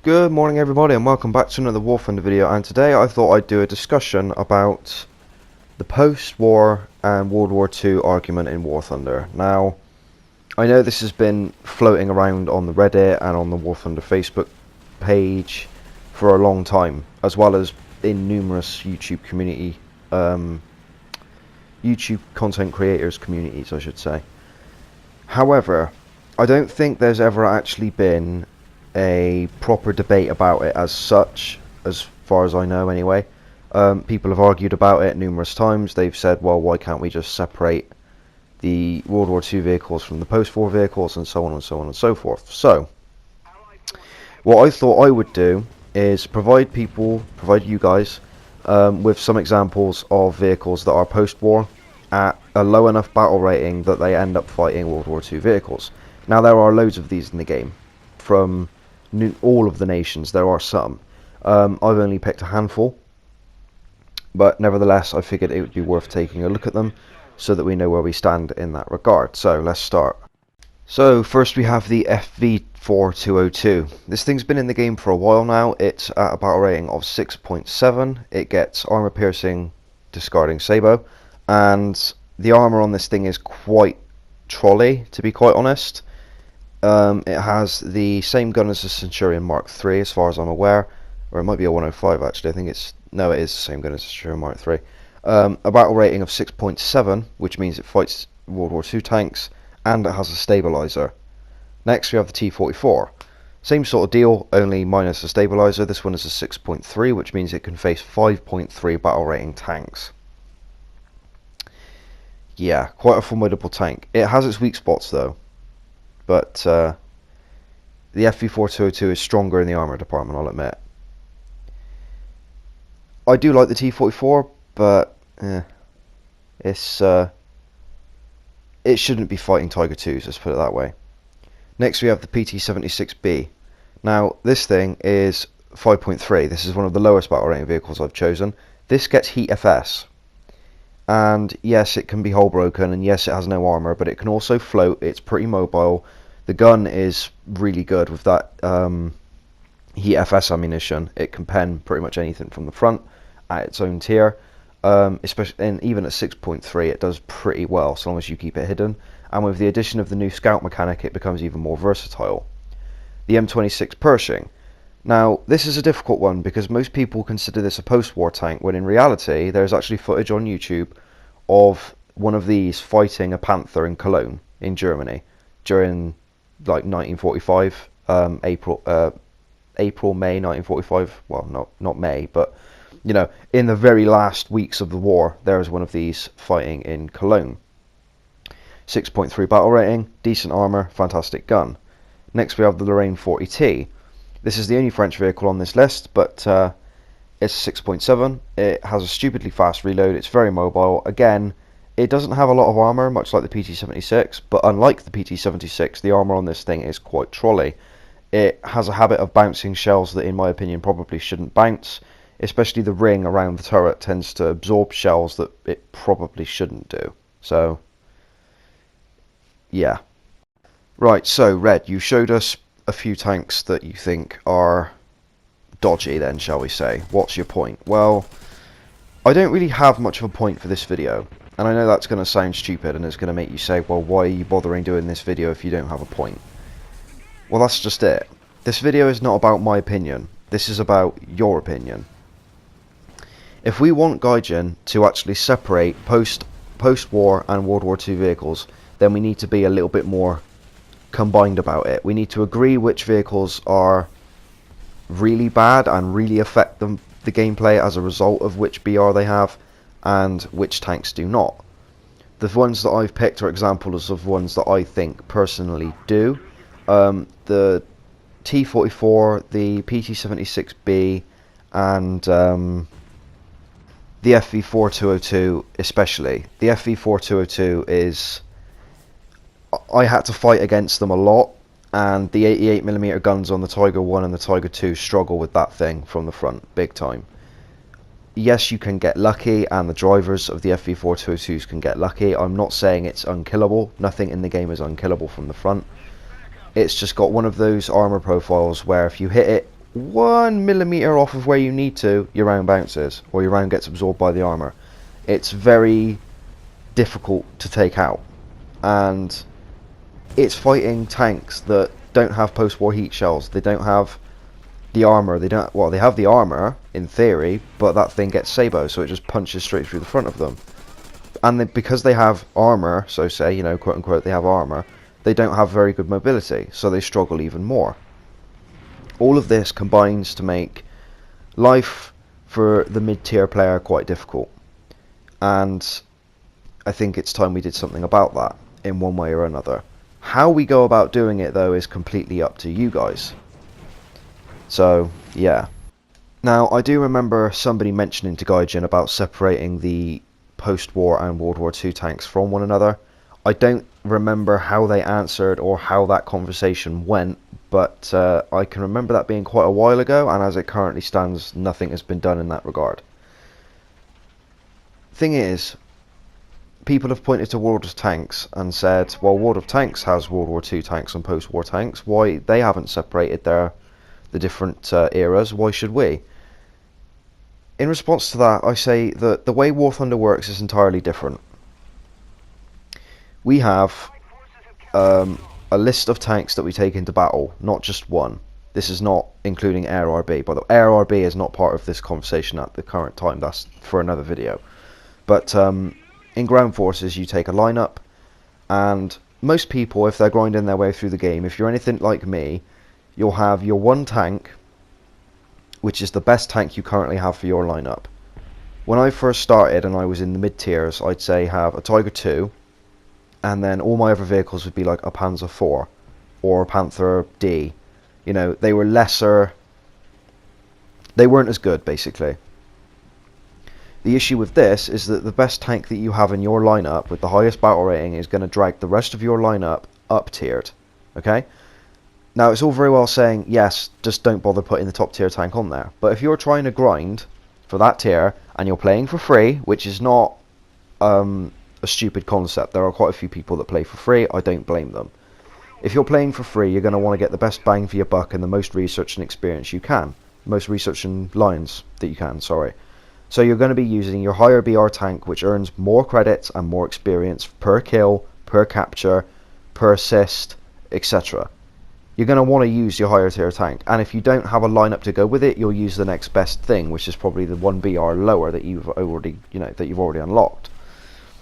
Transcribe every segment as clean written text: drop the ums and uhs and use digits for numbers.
Good morning everybody and welcome back to another War Thunder video, and today I thought I'd do a discussion about the post-war and World War II argument in War Thunder. Now, I know this has been floating around on the Reddit and on the War Thunder Facebook page for a long time, as well as in numerous YouTube content creators communities, I should say. However, I don't think there's ever actually been a proper debate about it as such, as far as I know anyway. People have argued about it numerous times. They've said, well, why can't we just separate the World War II vehicles from the post-war vehicles, and so on and so on and so forth. So, what I thought I would do is provide you guys, with some examples of vehicles that are post-war at a low enough battle rating that they end up fighting World War II vehicles. Now, there are loads of these in the game. From all of the nations, there are some. I've only picked a handful, but nevertheless I figured it would be worth taking a look at them so that we know where we stand in that regard. So let's start. So first we have the FV4202. This thing's been in the game for a while now. It's at a battle rating of 6.7. It gets armor piercing, discarding sabot, and the armor on this thing is quite trolley, to be quite honest. It has the same gun as the Centurion Mark III, as far as I'm aware, or it might be a 105 actually. I think it is the same gun as the Centurion Mark III. A battle rating of 6.7, which means it fights World War II tanks, and it has a stabilizer. Next we have the T-44. Same sort of deal, only minus the stabilizer. This one is a 6.3, which means it can face 5.3 battle rating tanks. Yeah, quite a formidable tank. It has its weak spots though. But the FV4202 is stronger in the armour department, I'll admit. I do like the T-44, but it shouldn't be fighting Tiger IIs, let's put it that way. Next we have the PT-76B. Now, this thing is 5.3. This is one of the lowest battle rating vehicles I've chosen. This gets Heat FS. And yes, it can be hull broken, and yes, it has no armor, but it can also float. It's pretty mobile. The gun is really good with that Heat FS ammunition. It can pen pretty much anything from the front at its own tier. Especially, and even at 6.3, it does pretty well, so long as you keep it hidden. And with the addition of the new scout mechanic, it becomes even more versatile. The M26 Pershing. Now, this is a difficult one because most people consider this a post-war tank, when in reality there's actually footage on YouTube of one of these fighting a Panther in Cologne in Germany during like 1945, April, May 1945. Well, not May, but you know, in the very last weeks of the war, there was one of these fighting in Cologne. 6.3 battle rating, decent armor, fantastic gun. Next we have the Lorraine 40T. This is the only French vehicle on this list, but it's 6.7. It has a stupidly fast reload. It's very mobile. Again, it doesn't have a lot of armor, much like the PT-76, but unlike the PT-76, the armor on this thing is quite trolley. It has a habit of bouncing shells that, in my opinion, probably shouldn't bounce. Especially the ring around the turret tends to absorb shells that it probably shouldn't do. So, yeah. Right, so Red, you showed us a few tanks that you think are dodgy then, shall we say. What's your point? Well, I don't really have much of a point for this video, and I know that's going to sound stupid and it's going to make you say, well, why are you bothering doing this video if you don't have a point? Well, that's just it. This video is not about my opinion. This is about your opinion. If we want Gaijin to actually separate post-war and World War II vehicles, then we need to be a little bit more combined about it. We need to agree which vehicles are really bad and really affect the gameplay as a result of which BR they have, and which tanks do not. The ones that I've picked are examples of ones that I think personally do. The T-44, the PT-76B, and the FV4202 especially. The FV4202 is... I had to fight against them a lot, and the 88mm guns on the Tiger 1 and the Tiger 2 struggle with that thing from the front, big time. Yes, you can get lucky, and the drivers of the FV4202s can get lucky. I'm not saying it's unkillable. Nothing in the game is unkillable from the front. It's just got one of those armor profiles where if you hit it 1 millimeter off of where you need to, your round bounces, or your round gets absorbed by the armor. It's very difficult to take out, and it's fighting tanks that don't have post-war heat shells. They don't have the armor. They don't. Well, they have the armor in theory, but that thing gets sabot, so it just punches straight through the front of them. And because they have armor, so say, you know, quote unquote, they have armor, they don't have very good mobility, so they struggle even more. All of this combines to make life for the mid-tier player quite difficult, and I think it's time we did something about that in one way or another. How we go about doing it, though, is completely up to you guys. So, yeah. Now, I do remember somebody mentioning to Gaijin about separating the post-war and World War II tanks from one another. I don't remember how they answered or how that conversation went, but I can remember that being quite a while ago, and as it currently stands, nothing has been done in that regard. Thing is, people have pointed to World of Tanks and said, well, World of Tanks has World War II tanks and post-war tanks. Why they haven't separated the different eras? Why should we? In response to that, I say that the way War Thunder works is entirely different. We have a list of tanks that we take into battle, not just one. This is not including Air RB, but Air RB is not part of this conversation at the current time. That's for another video. But in ground forces, you take a lineup, and most people, if they're grinding their way through the game, if you're anything like me, you'll have your one tank, which is the best tank you currently have for your lineup. When I first started and I was in the mid tiers, I'd say have a Tiger 2, and then all my other vehicles would be like a Panzer 4 or a Panther D. You know, they were lesser, they weren't as good, basically. The issue with this is that the best tank that you have in your lineup with the highest battle rating is going to drag the rest of your lineup up tiered. Okay? Now, it's all very well saying, yes, just don't bother putting the top tier tank on there. But if you're trying to grind for that tier and you're playing for free, which is not a stupid concept, there are quite a few people that play for free, I don't blame them. If you're playing for free, you're going to want to get the best bang for your buck and the most research and experience you can. Most research and lines that you can, sorry. So you're going to be using your higher BR tank, which earns more credits and more experience per kill, per capture, per assist, etc. You're going to want to use your higher tier tank, and if you don't have a lineup to go with it, you'll use the next best thing, which is probably the 1BR lower that you've already, unlocked.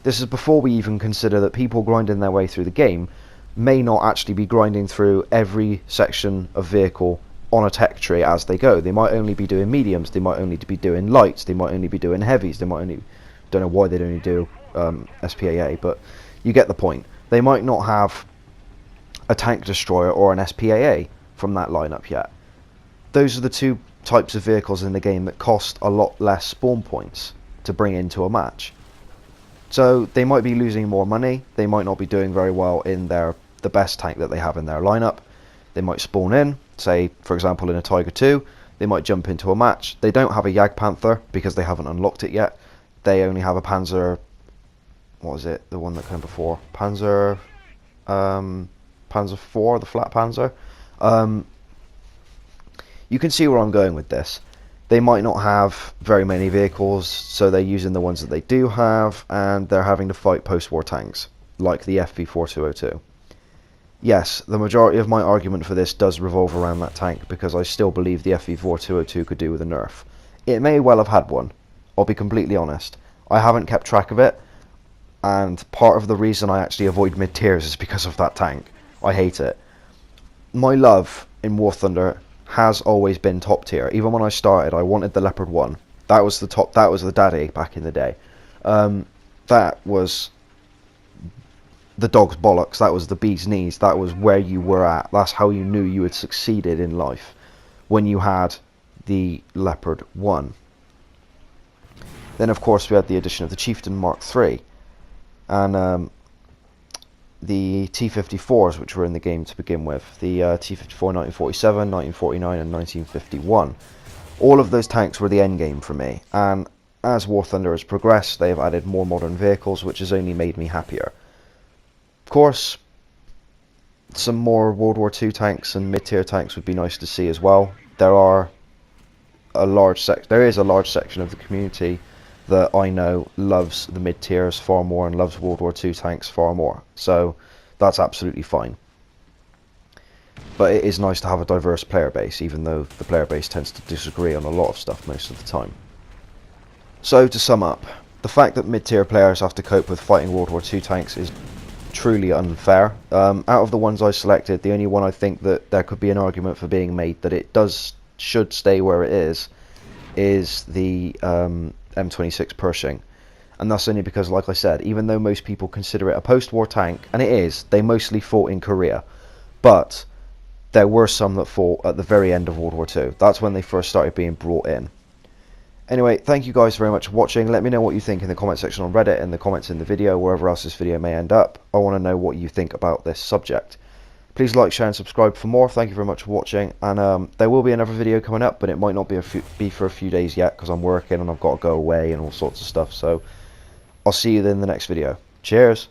This is before we even consider that people grinding their way through the game may not actually be grinding through every section of vehicle on a tech tree as they go. They might only be doing mediums, they might only be doing lights, they might only be doing heavies, they might only, don't know why they'd only do SPAA, but you get the point. They might not have a tank destroyer or an SPAA from that lineup yet. Those are the two types of vehicles in the game that cost a lot less spawn points to bring into a match. So they might be losing more money, they might not be doing very well in the best tank that they have in their lineup. They might spawn in, say for example in a Tiger 2, they might jump into a match. They don't have a Jagdpanther because they haven't unlocked it yet. They only have a Panzer, what was it, the one that came before? Panzer 4, the flat Panzer. You can see where I'm going with this. They might not have very many vehicles, so they're using the ones that they do have, and they're having to fight post-war tanks, like the FV4202. Yes, the majority of my argument for this does revolve around that tank, because I still believe the FV4202 could do with a nerf. It may well have had one, I'll be completely honest. I haven't kept track of it, and part of the reason I actually avoid mid-tiers is because of that tank. I hate it. My love in War Thunder has always been top tier. Even when I started, I wanted the Leopard 1. That was the top, that was the daddy back in the day. That was the dog's bollocks, that was the bee's knees, that was where you were at. That's how you knew you had succeeded in life, when you had the Leopard 1. Then of course we had the addition of the Chieftain Mark III, and the T-54s, which were in the game to begin with, the T-54 1947, 1949 and 1951. All of those tanks were the end game for me, and as War Thunder has progressed, they've added more modern vehicles, which has only made me happier. Of course, some more World War II tanks and mid-tier tanks would be nice to see as well, there is a large section of the community that I know loves the mid-tiers far more and loves World War II tanks far more. So that's absolutely fine. But it is nice to have a diverse player base, even though the player base tends to disagree on a lot of stuff most of the time. So to sum up, the fact that mid-tier players have to cope with fighting World War II tanks is truly unfair. Out of the ones I selected, the only one I think that there could be an argument for being made that it should stay where it is the M26 Pershing. And that's only because, like I said, even though most people consider it a post-war tank, and it is, they mostly fought in Korea, but there were some that fought at the very end of World War II. That's when they first started being brought in. Anyway, thank you guys very much for watching. Let me know what you think in the comment section on Reddit, in the comments in the video, wherever else this video may end up. I want to know what you think about this subject. Please like, share and subscribe for more. Thank you very much for watching, and there will be another video coming up, but it might not be for a few days yet because I'm working and I've got to go away and all sorts of stuff. So I'll see you in the next video. Cheers!